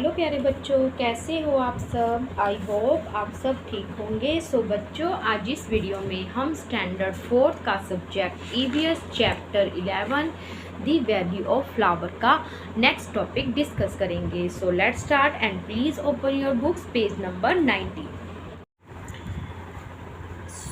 Hello प्यारे बच्चों, कैसे हो आप सब। आई होप आप सब ठीक होंगे। सो बच्चों, आज इस वीडियो में हम स्टैंडर्ड 4 का subject EVS chapter 11 the value of flower का नेक्स्ट टॉपिक डिस्कस करेंगे। So let's start and please open your books, page number 90।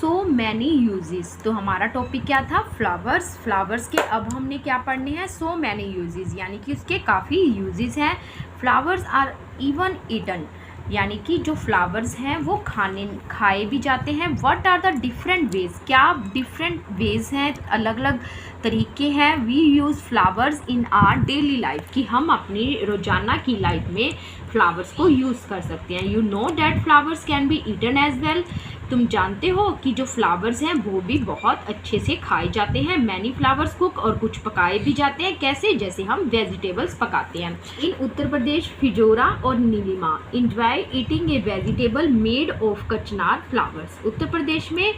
So many uses, तो हमारा टॉपिक क्या था, फ्लावर्स के अब हमने क्या पढ़ने हैं, सो मैनी यूजेस, यानी कि उसके काफ़ी यूजेस हैं। फ्लावर्स आर इवन ईटन, यानी कि जो फ्लावर्स हैं वो खाए भी जाते हैं। What are the different ways, क्या डिफरेंट वेज हैं, अलग अलग तरीके हैं। We use flowers in our daily life, कि हम अपनी रोज़ाना की लाइफ में फ्लावर्स को यूज़ कर सकते हैं। You know that flowers can be eaten as well, तुम जानते हो कि जो फ्लावर्स हैं वो भी बहुत अच्छे से खाए जाते हैं। मैनी फ्लावर्स कुक, और कुछ पकाए भी जाते हैं। कैसे, जैसे हम वेजिटेबल्स पकाते हैं। इन उत्तर प्रदेश फिजोरा और Nilima enjoy eating a vegetable made of kachnar flowers. Uttar Pradesh में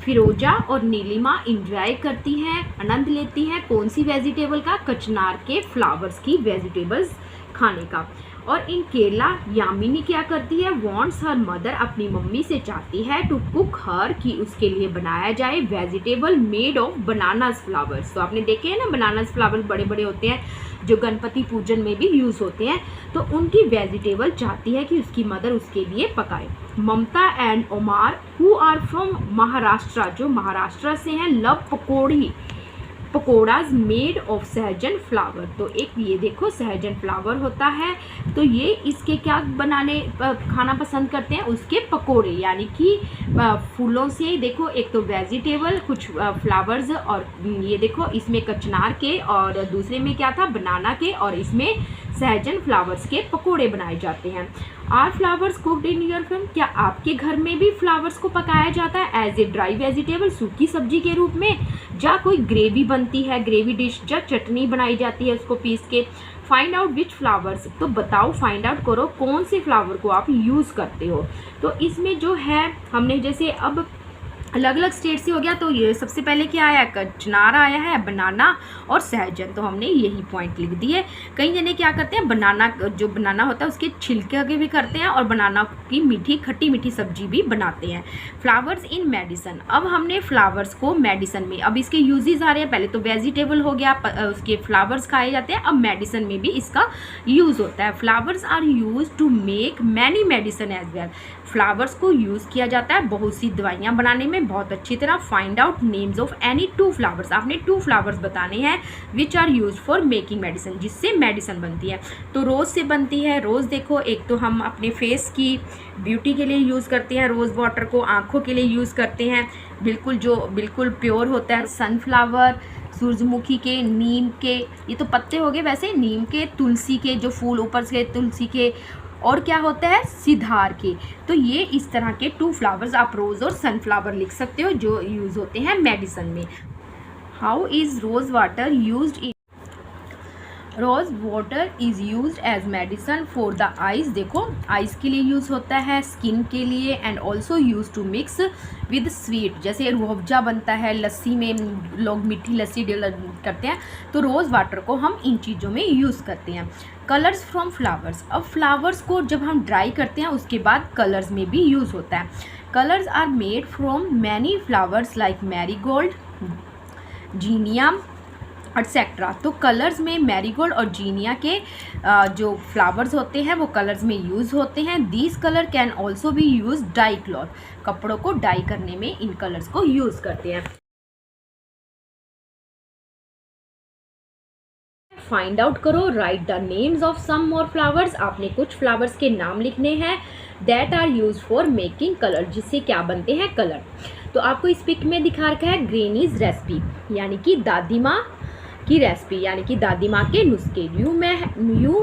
फिरोजा और नीलिमा इंजॉय करती हैं, आनंद लेती हैं कौन सी वेजिटेबल का, कचनार के फ्लावर्स की वेजिटेबल्स खाने का। और इन केरला यामिनी क्या करती है, वॉन्ट्स हर मदर, अपनी मम्मी से चाहती है, टू कुक हर, कि उसके लिए बनाया जाए vegetable made of bananas flowers. तो आपने देखे हैं ना, बनानास फ्लावर्स बड़े बड़े होते हैं जो गणपति पूजन में भी यूज़ होते हैं। तो उनकी वेजिटेबल चाहती है कि उसकी मदर उसके लिए पकाए। Mamta and Omar who are from Maharashtra, जो महाराष्ट्र से हैं, love pakoras made of sahjan flower. तो एक ये देखो सहजन फ्लावर होता है, तो ये इसके क्या खाना पसंद करते हैं, उसके पकोड़े, यानी कि फूलों से। देखो एक तो वेजिटेबल, कुछ फ्लावर्स, और ये देखो इसमें कचनार के, और दूसरे में क्या था, बनाना के, और इसमें सहजन फ्लावर्स के पकोड़े बनाए जाते हैं। Are flowers cooked in your home, क्या आपके घर में भी फ्लावर्स को पकाया जाता है एज ए ड्राई वेजिटेबल, सूखी सब्जी के रूप में, या कोई ग्रेवी बनती है, ग्रेवी डिश, या चटनी बनाई जाती है उसको पीस के। फाइंड आउट विच फ्लावर्स, तो बताओ, फाइंड आउट करो कौन से फ्लावर को आप यूज़ करते हो। तो इसमें जो है हमने जैसे अब अलग अलग स्टेट से हो गया, तो ये सबसे पहले क्या आया, कचनार आया है, बनाना और सहजन, तो हमने यही पॉइंट लिख दिए। कई जने क्या करते हैं, बनाना, जो बनाना होता है उसके छिलके आगे भी करते हैं, और बनाना की मीठी खट्टी मीठी सब्जी भी बनाते हैं। फ्लावर्स इन मेडिसन, अब हमने फ्लावर्स को मेडिसन में, अब इसके यूजेस आ रहे हैं। पहले तो वेजिटेबल हो गया, उसके फ्लावर्स खाए जाते हैं, अब मेडिसन में भी इसका यूज़ होता है। Flowers are use to make many medicine as well, flowers को यूज़ किया जाता है बहुत सी दवाइयाँ बनाने में बहुत अच्छी तरह। Find out names of any 2 flowers, आपने 2 फ्लावर्स बताने हैं which are use for making medicine, जिससे मेडिसिन बनती है। तो रोज़ से बनती है, रोज़ देखो, एक तो हम अपने फेस की ब्यूटी के लिए यूज़ करते हैं रोज़ वाटर को, आँखों के लिए यूज़ करते हैं, बिल्कुल प्योर होता है। सनफ्लावर, सूरजमुखी के, नीम के, ये तो पत्ते हो गए वैसे, नीम के, तुलसी के जो फूल ऊपर से, तुलसी के, और क्या होता है, सिधार के। तो ये इस तरह के 2 फ्लावर्स आप रोज़ और सनफ्लावर लिख सकते हो जो यूज़ होते हैं मेडिसिन में। How is rose water used, rose water is use as medicine for the eyes, देखो आइज़ के लिए यूज़ होता है, स्किन के लिए, and also use to mix with sweet, जैसे रूहअफ़ज़ा बनता है, लस्सी में लोग मीठी लस्सी करते हैं, तो रोज़ वाटर को हम इन चीज़ों में यूज़ करते हैं। कलर्स फ्रॉम फ्लावर्स, अब फ्लावर्स को जब हम ड्राई करते हैं उसके बाद कलर्स में भी यूज़ होता है। Colours are made from many flowers like marigold, zinnia etcetera. तो कलर्स में मैरीगोल्ड और जीनिया के जो फ्लावर्स होते हैं वो कलर्स में यूज़ होते हैं। These colour can also be use dye cloth, कपड़ों को डाई करने में इन कलर्स को यूज़ करते हैं। फाइंड आउट करो, write the names of some more flowers, आपने कुछ फ्लावर्स के नाम लिखने हैं, that are use for making colour, जिससे क्या बनते हैं, कलर। तो आपको इस पिक में दिखा रखा है ग्रेनीज रेसिपी, यानी कि दादी माँ की रेसिपी, यानी कि दादी माँ के नुस्खे। You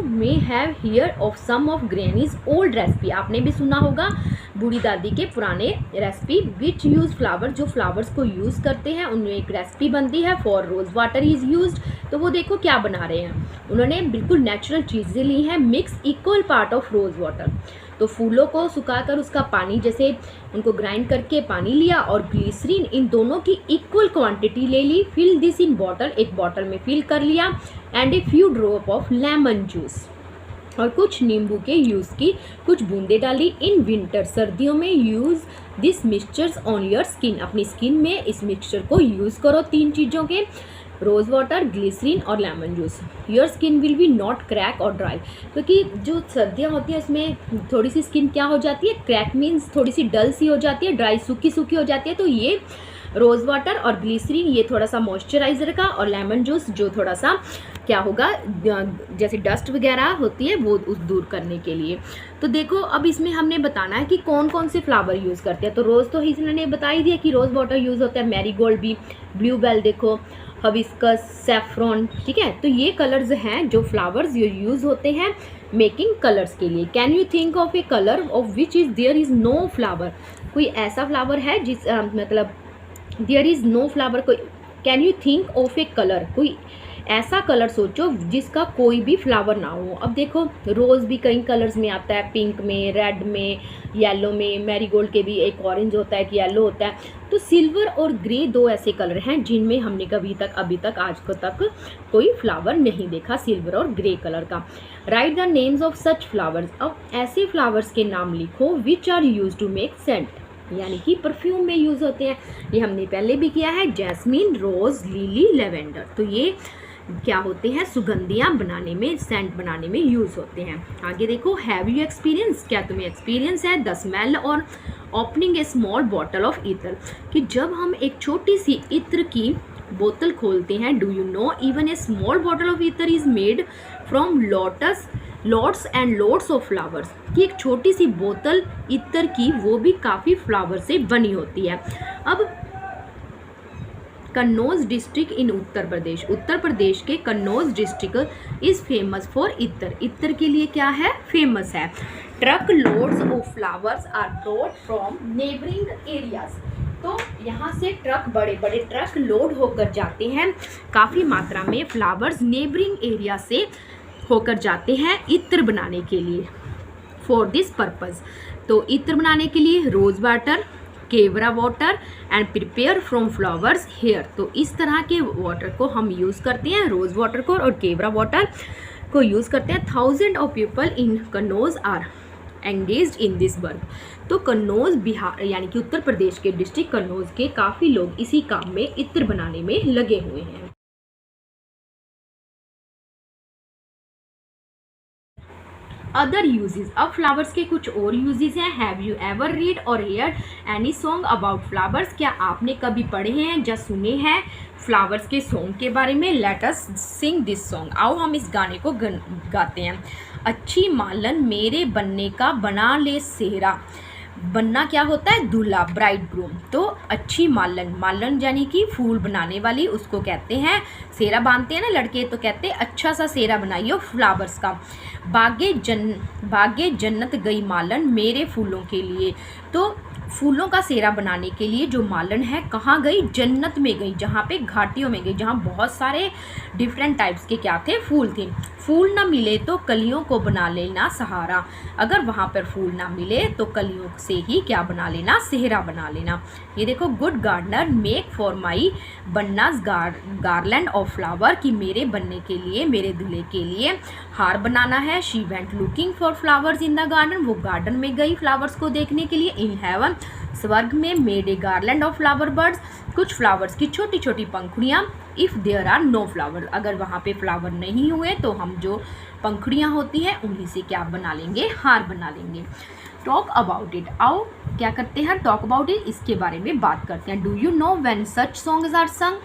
may have hear of some of grannies old recipe, आपने भी सुना होगा बूढ़ी दादी के पुराने रेसिपी। विच यूज़ फ्लावर, जो फ्लावर्स को यूज़ करते हैं उनमें एक रेसिपी बनती है। For rose water is used, तो वो देखो क्या बना रहे हैं, उन्होंने बिल्कुल नेचुरल चीज़ें ली हैं। Mix equal part of rose water, तो फूलों को सुखाकर उसका पानी, जैसे उनको ग्राइंड करके पानी लिया, और ग्लिसरीन, इन दोनों की इक्वल क्वांटिटी ले ली। फिल दिस इन बॉटल, एक बॉटल में फिल कर लिया, and a few drop of lemon juice, और कुछ नींबू के यूज़ की कुछ बूंदे डाली। इन विंटर, सर्दियों में use this mixtures on your skin, अपनी स्किन में इस मिक्सचर को यूज़ करो 3 चीज़ों के, रोज़ वाटर, ग्लिसरीन और lemon juice. Your skin will be not crack और ड्राई, क्योंकि जो सर्दियाँ होती हैं उसमें थोड़ी सी स्किन क्या हो जाती है, क्रैक मीन्स थोड़ी सी डल सी हो जाती है, ड्राई सूखी सूखी हो जाती है। तो ये रोज़ वाटर और ग्लिसरीन ये थोड़ा सा मॉइस्चराइज़र का, और लेमन जूस जो थोड़ा सा क्या होगा, जैसे डस्ट वगैरह होती है वो उस दूर करने के लिए। तो देखो अब इसमें हमने बताना है कि कौन कौन से फ्लावर यूज़ करते हैं। तो रोज़ तो इसने बता ही दिया कि रोज़ वाटर यूज़ होता है, मैरीगोल्ड भी, ब्लूबेल देखो, हबिस्कस, सैफ्रॉन, ठीक है। तो ये कलर्स हैं जो फ्लावर्स यूज़ होते हैं मेकिंग कलर्स के लिए। Can you think of a colour of which is there is no flower, कोई ऐसा फ्लावर है जिस मतलब देयर इज़ नो फ्लावर, कोई, can you think of a colour, कोई ऐसा कलर सोचो जिसका कोई भी फ्लावर ना हो। अब देखो रोज़ भी कई कलर्स में आता है, पिंक में, रेड में, येलो में, मैरीगोल्ड के भी एक ऑरेंज होता है, एक येलो होता है। तो सिल्वर और ग्रे 2 ऐसे कलर हैं जिनमें हमने अभी तक आज तक कोई फ्लावर नहीं देखा, सिल्वर और ग्रे कलर का। Write the names of such flowers, अब ऐसे फ्लावर्स के नाम लिखो which are use to make scent, यानी कि परफ्यूम में यूज़ होते हैं। ये हमने पहले भी किया है, जैस्मीन, रोज़, लिली, लेवेंडर। तो ये क्या होते हैं, सुगंधियाँ बनाने में, सेंट बनाने में यूज़ होते हैं। आगे देखो, हैव यू एक्सपीरियंस, क्या तुम्हें एक्सपीरियंस है, द स्मेल और opening A small bottle of ether, कि जब हम एक छोटी सी इत्र की बोतल खोलते हैं। Do you no even a small bottle of ether is made from lots and loads of flowers, कि एक छोटी सी बोतल इत्र की वो भी काफ़ी फ्लावर से बनी होती है। अब कन्नौज डिस्ट्रिक्ट इन उत्तर प्रदेश के Kannauj district is famous for itr, इत्र के लिए क्या है, फेमस है। Truck loads of flowers are brought from neighbouring areas, तो यहाँ से ट्रक, बड़े बड़े ट्रक लोड होकर जाते हैं काफ़ी मात्रा में फ्लावर्स नेबरिंग एरिया से होकर जाते हैं इत्र बनाने के लिए। फॉर दिस पर्पज़, तो इत्र बनाने के लिए rose water, kewra water and prepare from flowers here, तो इस तरह के वाटर को हम यूज़ करते हैं, रोज़ वाटर को और केवड़ा वाटर को यूज़ करते हैं। 1000 of people in Kannauj are engaged in this work, तो कन्नौज बिहार यानी कि उत्तर प्रदेश के डिस्ट्रिक्ट कन्नौज के काफ़ी लोग इसी काम में, इत्र बनाने में लगे हुए हैं। अदर यूजेस, अब फ्लावर्स के कुछ और यूजेस हैं। Have you ever read or hear any song about flowers, क्या आपने कभी पढ़े हैं या सुने हैं फ्लावर्स के सॉन्ग के बारे में। Let us Singh this song, आओ हम इस गाने को गाते हैं। अच्छी मालन मेरे बनने का बना ले सेहरा, बनना क्या होता है, दूल्हा, ब्राइड ग्रूम। तो अच्छी मालन, मालन यानी कि फूल बनाने वाली, उसको कहते हैं, सेहरा बांधते हैं ना लड़के, तो कहते हैं अच्छा सा सेहरा बनाइयो फ्लावर्स का। बागे जन्नत गई मालन मेरे फूलों के लिए, तो फूलों का सेहरा बनाने के लिए जो मालन है कहाँ गई, जन्नत में गई, जहाँ पे घाटियों में गई, जहाँ बहुत सारे डिफरेंट टाइप्स के क्या थे, फूल थे। फूल ना मिले तो कलियों को बना लेना सहारा, अगर वहाँ पर फूल ना मिले तो कलियों से ही क्या बना लेना, सेहरा बना लेना। ये देखो, good gardener make for my बन्नास गार्लैंड ऑफ फ्लावर, कि मेरे बनने के लिए, मेरे दूल्हे के लिए हार बनाना है। She went looking for flowers in the garden, वो गार्डन में गई फ्लावर्स को देखने के लिए। इन हेवन, स्वर्ग में, made a garland of flower birds, कुछ फ्लावर्स की छोटी छोटी पंखुड़ियाँ। If there are no flower, अगर वहाँ पे फ्लावर नहीं हुए तो हम जो पंखुड़ियाँ होती हैं उन्हीं से क्या बना लेंगे, हार बना लेंगे। टॉक अबाउट इट, आओ क्या करते हैं, टॉक अबाउट इट, इसके बारे में बात करते हैं। Do you know when such songs are sung,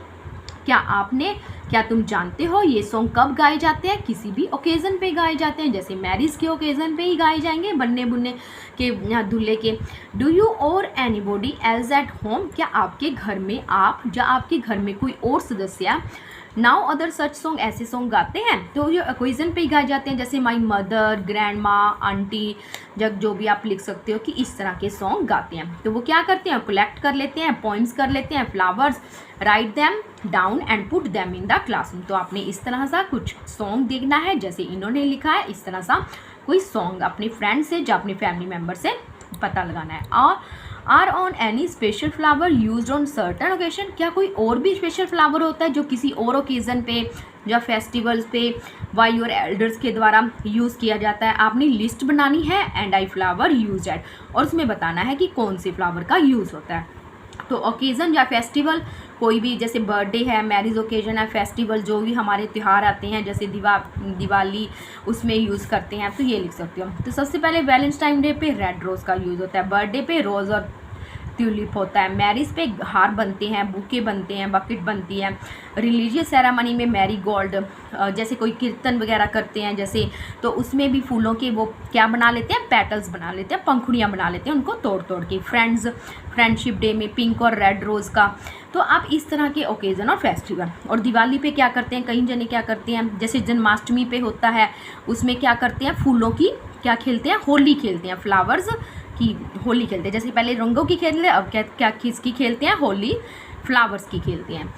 क्या तुम जानते हो ये सॉन्ग कब गाए जाते हैं, किसी भी ओकेज़न पे गाए जाते हैं, जैसे मैरिज के ओकेज़न पे ही गाए जाएंगे, बनने बुनने के, दूल्हे के। डू यू और एनीबॉडी एल्स एट होम, क्या आपके घर में, आप या आपके घर में कोई और सदस्य नाउ अदर सच सॉन्ग, ऐसे सॉन्ग गाते हैं, तो ये ओकेज़न पे ही गाए जाते हैं, जैसे माई मदर, ग्रैंड माँ, आंटी, जब जो भी आप लिख सकते हो कि इस तरह के सॉन्ग गाते हैं। तो वो क्या करते हैं, कलेक्ट कर लेते हैं, पॉइंट्स कर लेते हैं flowers, right them down and put them in the classroom. तो आपने इस तरह सा कुछ सॉन्ग देखना है, जैसे इन्होंने लिखा है, इस तरह सा कोई सॉन्ग अपने फ्रेंड से या अपने फैमिली मेम्बर से पता लगाना है। Or are on any special flower use on certain occasion, क्या कोई और भी स्पेशल फ्लावर होता है जो किसी और ओकेज़न पे या फेस्टिवल्स पे बाय योर एल्डर्स के द्वारा यूज़ किया जाता है। आपने लिस्ट बनानी है and I flower use at, और उसमें बताना है कि कौन से फ्लावर का यूज़ होता है। तो ओकेज़न या फेस्टिवल कोई भी, जैसे बर्थडे है, मैरिज ओकेजन है, फेस्टिवल जो भी हमारे त्यौहार आते हैं जैसे दिवाली, उसमें यूज़ करते हैं, तो ये लिख सकते हो। तो सबसे पहले वैलेंटाइन डे पे रेड रोज़ का यूज़ होता है, बर्थडे पे रोज़ और ट्यूलिप होता है, मैरिज पे हार बनते हैं, बुके बनते हैं, बकेट बनती है, रिलीजियस सेरेमनी में मैरी गोल्ड, जैसे कोई कीर्तन वगैरह करते हैं जैसे, तो उसमें भी फूलों के वो क्या बना लेते हैं, पेटल्स बना लेते हैं, पंखुड़ियाँ बना लेते हैं उनको तोड़ तोड़ के। फ्रेंडशिप डे में पिंक और रेड रोज़ का। तो आप इस तरह के ओकेज़न और फेस्टिवल, और दिवाली पे क्या करते हैं, कई जने क्या करते हैं, जैसे जन्माष्टमी पे होता है, उसमें क्या करते हैं, फूलों की क्या खेलते हैं, होली खेलते हैं, फ्लावर्स की होली खेलते हैं। जैसे पहले रंगों की खेलते हैं, अब क्या किसकी खेलते हैं, होली, फ्लावर्स की खेलते हैं।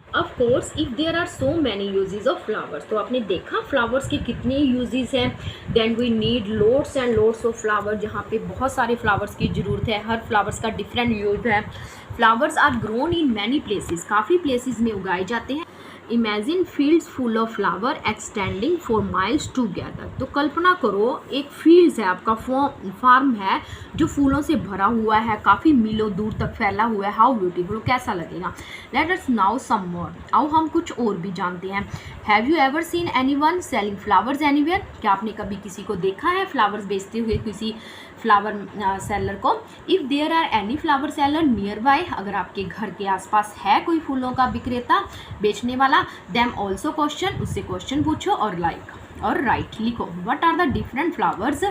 Of course if there are so many uses of flowers, तो आपने देखा फ्लावर्स के कितने यूजेस हैं। Then we need loads and loads of flower, जहाँ पे बहुत सारे फ्लावर्स की ज़रूरत है, हर फ्लावर्स का डिफरेंट यूज है। Flowers are grown in many places, काफ़ी प्लेसेस में उगाए जाते हैं। Imagine fields full of flower extending for miles together, तो कल्पना करो एक फील्ड्स है, आपका फार्म है जो फूलों से भरा हुआ है, काफ़ी मीलों दूर तक फैला हुआ है। हाउ ब्यूटीफुल, कैसा लगेगा। लेट अस नाउ सम मोर, आओ हम कुछ और भी जानते हैं। Have you ever seen anyone selling flowers anywhere, क्या आपने कभी किसी को देखा है फ्लावर्स बेचते हुए, किसी फ्लावर सेलर को। If there are any flower seller nearby, अगर आपके घर के आसपास है कोई फूलों का विक्रेता बेचने वाला, देम ऑल्सो क्वेश्चन, उससे क्वेश्चन पूछो और लाइक और राइट लिखो। What are the different flowers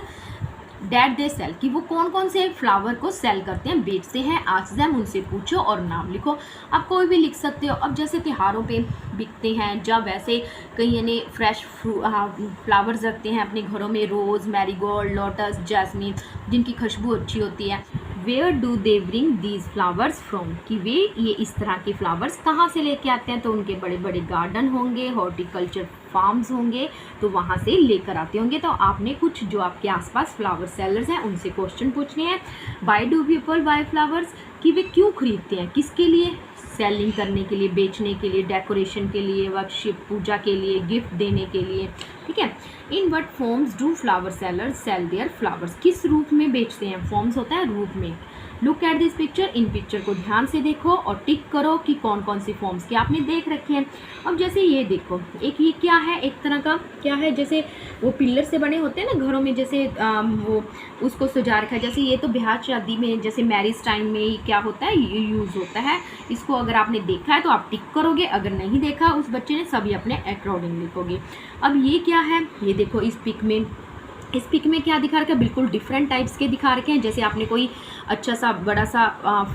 that they sell, कि वो कौन कौन से फ्लावर को सेल करते हैं, बेचते हैं। आज देम, उनसे पूछो और नाम लिखो। आप कोई भी लिख सकते हो। अब जैसे त्योहारों पे बिकते हैं, जब वैसे कई ने फ्रेश फ्लावर्स रखते हैं अपने घरों में, रोज़, मैरीगोल्ड, लोटस, जैस्मिन, जिनकी खुशबू अच्छी होती है। Where do they bring these flowers from, कि वे ये इस तरह के फ्लावर्स कहाँ से लेके आते हैं, तो उनके बड़े बड़े गार्डन होंगे, हॉर्टिकल्चर फार्म्स होंगे, तो वहाँ से लेकर आते होंगे। तो आपने कुछ जो आपके आसपास फ्लावर सेलर्स हैं उनसे क्वेश्चन पूछने हैं। Why do people buy flowers, कि वे क्यों खरीदते हैं, किसके लिए, सेलिंग करने के लिए, बेचने के लिए, डेकोरेशन के लिए, वर्शिप पूजा के लिए, गिफ्ट देने के लिए, ठीक है। In what forms do flower sellers sell their flowers, किस रूप में बेचते हैं, फॉर्म्स होता है रूप में। Look at this picture, in picture को ध्यान से देखो और टिक करो कि कौन कौन सी फॉर्म्स के आपने देख रखे हैं। अब जैसे ये देखो, एक ये क्या है, एक तरह का क्या है, जैसे वो पिलर से बने होते हैं ना घरों में, जैसे वो उसको सजा रखा है। जैसे ये तो ब्याह शादी में, जैसे मैरिज टाइम में क्या होता है, ये यूज़ होता है। इसको अगर आपने देखा है तो आप टिक करोगे, अगर नहीं देखा उस बच्चे ने, सभी अपने अकॉर्डिंग लिखोगे। अब ये क्या है, ये देखो इस पिक में क्या दिखा रखा है, बिल्कुल डिफरेंट टाइप्स के दिखा रखे हैं। जैसे आपने कोई अच्छा सा बड़ा सा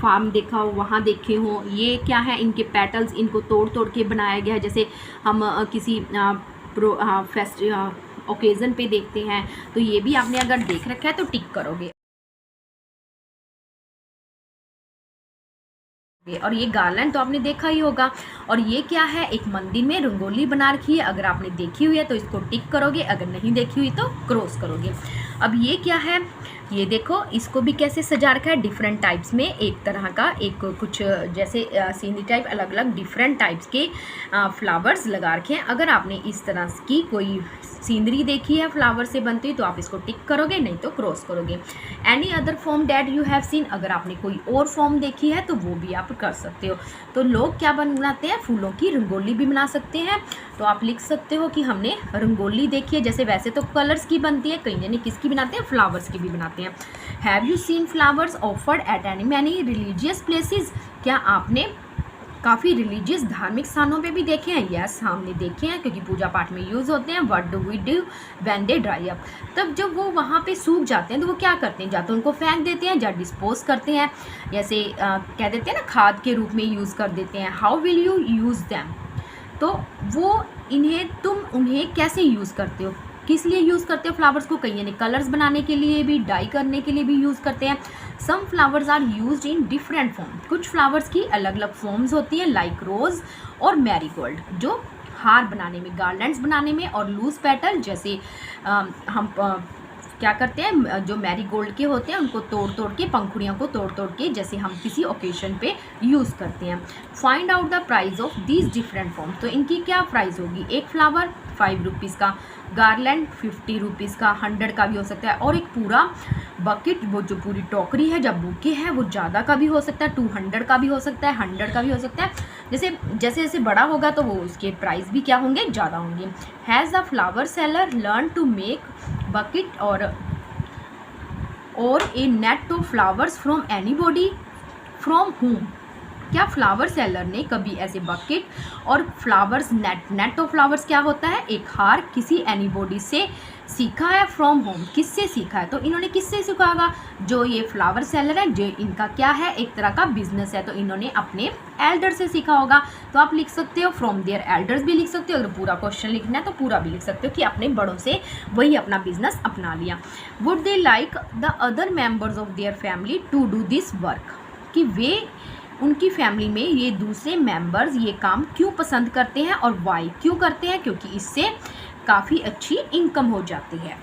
फार्म देखा हो, वहाँ देखे हो। ये क्या है, इनके पेटल्स, इनको तोड़ तोड़ के बनाया गया है, जैसे हम किसी ओकेज़न पे देखते हैं। तो ये भी आपने अगर देख रखा है तो टिक करोगे। और ये गार्लैंड तो आपने देखा ही होगा। और ये क्या है, एक मंदिर में रंगोली बना रखी है, अगर आपने देखी हुई है तो इसको टिक करोगे, अगर नहीं देखी हुई तो क्रॉस करोगे। अब ये क्या है, ये देखो इसको भी कैसे सजा रखा है, डिफरेंट टाइप्स में, एक तरह का एक कुछ जैसे सीनरी टाइप, अलग अलग डिफरेंट टाइप्स के फ्लावर्स लगा रखे हैं। अगर आपने इस तरह की कोई सीनरी देखी है फ्लावर से बनती हुई तो आप इसको टिक करोगे, नहीं तो क्रॉस करोगे। Any other form that you have seen, अगर आपने कोई और फॉर्म देखी है तो वो भी आप कर सकते हो। तो लोग क्या बनाते हैं, फूलों की रंगोली भी बना सकते हैं। तो आप लिख सकते हो कि हमने रंगोली देखी है। जैसे वैसे तो कलर्स की बनती है, कई जने किसकी बनाते हैं, फ्लावर्स की भी बनाते हैं। Have you seen flowers offered at any many religious places, क्या आपने काफ़ी रिलीजियस धार्मिक स्थानों पे भी देखे हैं। यस, हमने देखे हैं, क्योंकि पूजा पाठ में यूज़ होते हैं। What do we do when they dry up, तब जब वो वहाँ पे सूख जाते हैं तो वो क्या करते हैं, या तो उनको फेंक देते हैं या डिस्पोज करते हैं, जैसे कह देते हैं ना, खाद के रूप में यूज़ कर देते हैं। How will you use them, तो वो उन्हें कैसे यूज़ करते हो, किस लिए यूज़ करते हो फ्लावर्स को, कई यानी कलर्स बनाने के लिए भी, डाई करने के लिए भी यूज़ करते हैं। Some flowers are used in different form, कुछ फ्लावर्स की अलग अलग फॉर्म्स होती हैं, लाइक रोज़ और मैरीगोल्ड, जो हार बनाने में, गार्लैंड्स बनाने में, और लूज पेटल, जैसे हम क्या करते हैं, जो मैरीगोल्ड के होते हैं उनको तोड़ तोड़ के, पंखुड़ियों को तोड़ तोड़ के, जैसे हम किसी ओकेजन पे यूज़ करते हैं। Find out the price of these different form, तो इनकी क्या प्राइस होगी। एक फ्लावर 5 रुपीज़ का, गार्लैंड 50 रुपीज़ का, 100 का भी हो सकता है, और एक पूरा बकेट, वो जो पूरी टोकरी है जब बुके है वो ज़्यादा का भी हो सकता है, 200 का भी हो सकता है, 100 का भी हो सकता है। जैसे जैसे बड़ा होगा तो वो उसके प्राइस भी क्या होंगे, ज़्यादा होंगे। Has the flower seller learn to make bucket और a net of flowers from anybody, from whom, क्या फ्लावर सेलर ने कभी ऐसे बकेट और फ्लावर्स नेट ऑफ फ्लावर्स क्या होता है, एक हार, किसी एनीबॉडी से सीखा है। फ्रॉम होम, किससे सीखा है, तो इन्होंने किससे सीखा होगा, जो ये फ्लावर सेलर है, जो इनका क्या है, एक तरह का बिजनेस है, तो इन्होंने अपने एल्डर से सीखा होगा। तो आप लिख सकते हो फ्रॉम देयर एल्डर्स भी लिख सकते हो, अगर पूरा क्वेश्चन लिखना है तो पूरा भी लिख सकते हो कि अपने बड़ों से वही अपना बिजनेस अपना लिया। Would they like the other members of their family to do this work, कि वे उनकी फैमिली में ये दूसरे मेंबर्स ये काम क्यों पसंद करते हैं, और वाई क्यों करते हैं, क्योंकि इससे काफ़ी अच्छी इनकम हो जाती है।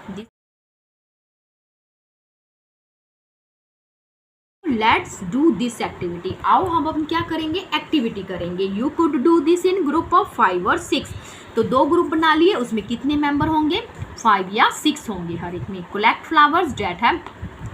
लेट्स डू दिस एक्टिविटी, आओ हम अब क्या करेंगे, एक्टिविटी करेंगे। You could do this in group of 5 और 6, तो 2 ग्रुप बना लिए, उसमें कितने मेंबर होंगे, 5 या 6 होंगे हर एक में। कलेक्ट फ्लावर्स डेट है,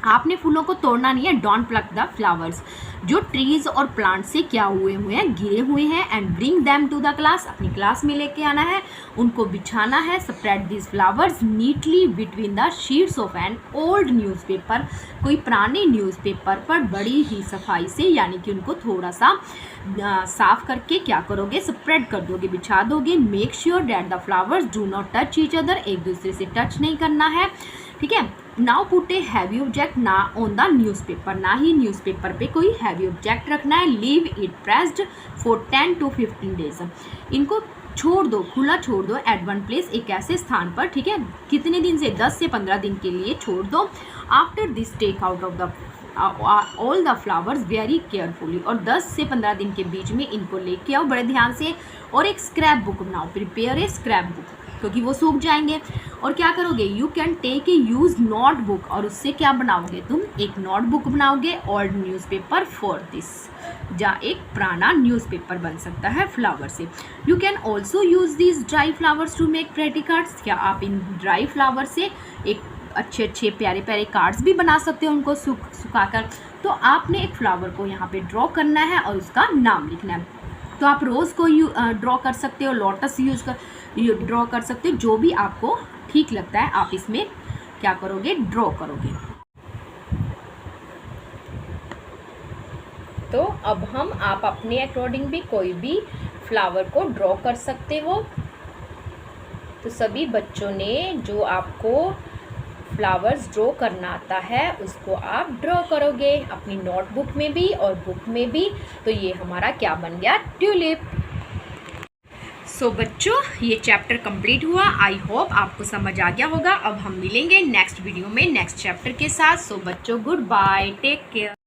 आपने फूलों को तोड़ना नहीं है, डोंट प्लक द फ्लावर्स, जो ट्रीज और प्लांट से क्या हुए हैं, गिरे हुए हैं, and bring them to the class, अपनी क्लास में लेके आना है, उनको बिछाना है। Spread this flowers neatly between the sheets of an old newspaper, कोई पुराने न्यूज़पेपर पर बड़ी ही सफाई से, यानी कि उनको थोड़ा सा साफ करके क्या करोगे, स्प्रेड कर दोगे, बिछा दोगे। Make sure that the flowers do not touch each other, एक दूसरे से टच नहीं करना है, ठीक है। Now put a heavy object ना ऑन द न्यूज़पेपर, ना ही न्यूज़पेपर पे कोई हैवी ऑब्जेक्ट रखना है। Leave it pressed for 10 to 15 days, इनको छोड़ दो, खुला छोड़ दो, एट वन प्लेस, एक ऐसे स्थान पर, ठीक है। कितने दिन से, 10 से 15 दिन के लिए छोड़ दो। After this take out of the all the flowers very carefully, और 10 से 15 दिन के बीच में इनको लेके आओ बड़े ध्यान से, और एक स्क्रैप बुक बनाओ। प्रिपेयर ए स्क्रैप बुक, क्योंकि वो सूख जाएंगे। और क्या करोगे, you can take a use notebook, और उससे क्या बनाओगे तुम, एक नोटबुक बनाओगे। ओल्ड न्यूज़पेपर फॉर दिस, जहाँ एक पुराना न्यूज़पेपर बन सकता है फ्लावर से। You can also use this dry flowers to make pretty cards, क्या आप इन ड्राई फ्लावर से एक अच्छे अच्छे प्यारे प्यारे कार्ड्स भी बना सकते हो, उनको सुखाकर। तो आपने एक फ्लावर को यहाँ पे ड्रॉ करना है और उसका नाम लिखना है। तो आप रोज़ को ड्रॉ कर सकते हो, लोटस ड्रॉ कर सकते हो, जो भी आपको ठीक लगता है आप इसमें क्या करोगे, ड्रॉ करोगे। तो अब आप अपने अकॉर्डिंग भी कोई भी फ्लावर को ड्रॉ कर सकते हो। तो सभी बच्चों ने जो आपको फ्लावर्स ड्रॉ करना आता है उसको आप ड्रॉ करोगे अपनी नोटबुक में भी और बुक में भी। तो ये हमारा क्या बन गया, ट्यूलिप। सो बच्चों, ये चैप्टर कंप्लीट हुआ। आई होप आपको समझ आ गया होगा। अब हम मिलेंगे नेक्स्ट वीडियो में नेक्स्ट चैप्टर के साथ। सो बच्चों, गुड बाय, टेक केयर।